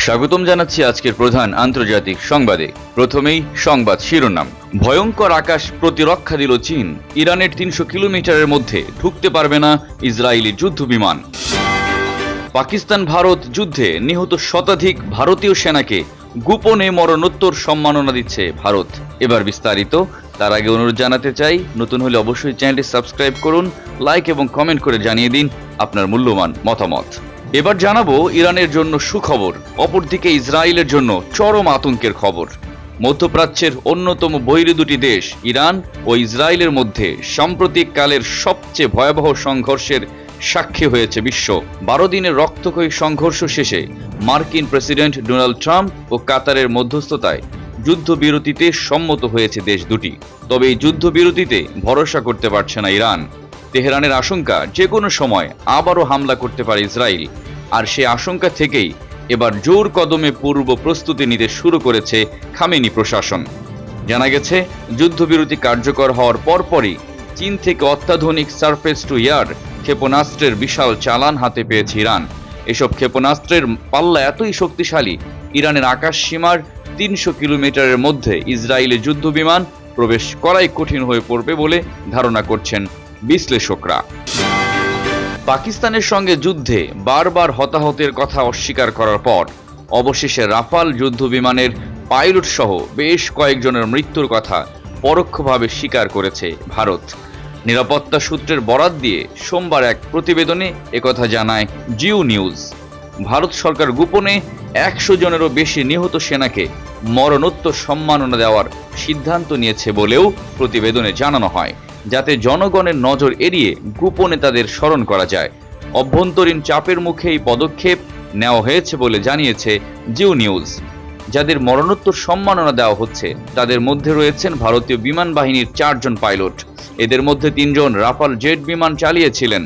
স্বাগতম জানাচ্ছি আজকের প্রধান আন্তর্জাতিক সংবাদে। প্রথমেই সংবাদ শিরোনাম। ভয়ঙ্কর আকাশ প্রতিরক্ষা দিল চীন। ইরানের ৩০০ কিলোমিটারের মধ্যে ঢুকতে পারবে না ইসরায়েলি যুদ্ধ বিমান। পাকিস্তান ভারত যুদ্ধে নিহত শতাধিক ভারতীয় সেনাকে গোপনে মরণোত্তর সম্মাননা দিচ্ছে ভারত। এবার বিস্তারিত। তার আগে অনুরোধ জানাতে চাই, নতুন হলে অবশ্যই চ্যানেলটি সাবস্ক্রাইব করুন, লাইক এবং কমেন্ট করে জানিয়ে দিন আপনার মূল্যবান মতামত। এবার জানাবো ইরানের জন্য সুখবর, অপরদিকে ইসরায়েলের জন্য চরম আতঙ্কের খবর। মধ্যপ্রাচ্যের অন্যতম বৈরী দুটি দেশ ইরান ও ইসরায়েলের মধ্যে সাম্প্রতিক কালের সবচেয়ে ভয়াবহ সংঘর্ষের সাক্ষী হয়েছে বিশ্ব। 12 দিনের রক্তক্ষয়ী সংঘর্ষ শেষে মার্কিন প্রেসিডেন্ট ডোনাল্ড ট্রাম্প ও কাতারের মধ্যস্থতায় যুদ্ধবিরতিতে সম্মত হয়েছে দেশ দুটি। তবে এই যুদ্ধবিরতিতে ভরসা করতে পারছে না ইরান। তেহরানের আশঙ্কা যে কোনো সময় আবারও হামলা করতে পারে ইসরায়েল, আর সে আশঙ্কা থেকেই এবার জোর কদমে পূর্ব প্রস্তুতি নিতে শুরু করেছে খামেনি প্রশাসন। জানা গেছে, যুদ্ধবিরতি কার্যকর হওয়ার পরপরই চীন থেকে অত্যাধুনিক সারফেস টু এয়ার ক্ষেপণাস্ত্রের বিশাল চালান হাতে পেয়েছে ইরান। এসব ক্ষেপণাস্ত্রের পাল্লা এতই শক্তিশালী, ইরানের আকাশ সীমার ৩০০ কিলোমিটারের মধ্যে ইসরায়েলি যুদ্ধ বিমান প্রবেশ করাই কঠিন হয়ে পড়বে বলে ধারণা করছেন বিশ্লেষকরা। পাকিস্তানের সঙ্গে যুদ্ধে বারবার হতাহতের কথা অস্বীকার করার পর অবশেষে রাফাল যুদ্ধ বিমানের পাইলট সহ বেশ কয়েকজনের মৃত্যুর কথা পরোক্ষভাবে স্বীকার করেছে ভারত। নিরাপত্তা সূত্রের বরাত দিয়ে সোমবার এক প্রতিবেদনে একথা জানায় জিও নিউজ। ভারত সরকার গোপনে ১০০ জনেরও বেশি নিহত সেনাকে মরণোত্তর সম্মাননা দেওয়ার সিদ্ধান্ত নিয়েছে বলেও প্রতিবেদনে জানানো হয়, যাতে জনগণের নজর এড়িয়ে গোপনে তাদের স্মরণ করা যায়। অভ্যন্তরীণ চাপের মুখে এই পদক্ষেপ নেওয়া হয়েছে বলে জানিয়েছে জিও নিউজ। যাদের মরণোত্তর সম্মাননা দেওয়া হচ্ছে তাদের মধ্যে রয়েছেন ভারতীয় বিমান বাহিনীর ৪ জন পাইলট। এদের মধ্যে ৩ জন রাফাল জেট বিমান চালিয়েছিলেন।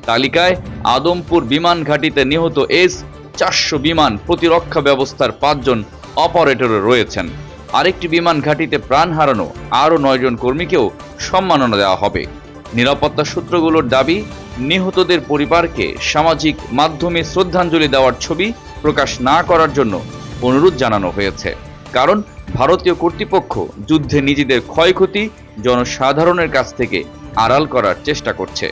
তালিকায় আদমপুর বিমান ঘাঁটিতে নিহত S-400 বিমান প্রতিরক্ষা ব্যবস্থার ৫ জন অপারেটরও রয়েছেন। আরেকটি বিমান ঘাঁটিতে প্রাণ হারানো আরও ৯ জন কর্মীকেও সম্মাননা দেওয়া হবে। নিরাপত্তা সূত্রগুলোর দাবি, নিহতদের পরিবারকে সামাজিক মাধ্যমে শ্রদ্ধাঞ্জলি দেওয়ার ছবি প্রকাশ না করার জন্য অনুরোধ জানানো হয়েছে, কারণ ভারতীয় কর্তৃপক্ষ যুদ্ধে নিজেদের ক্ষয়ক্ষতি জনসাধারণের কাছ থেকে আড়াল করার চেষ্টা করছে।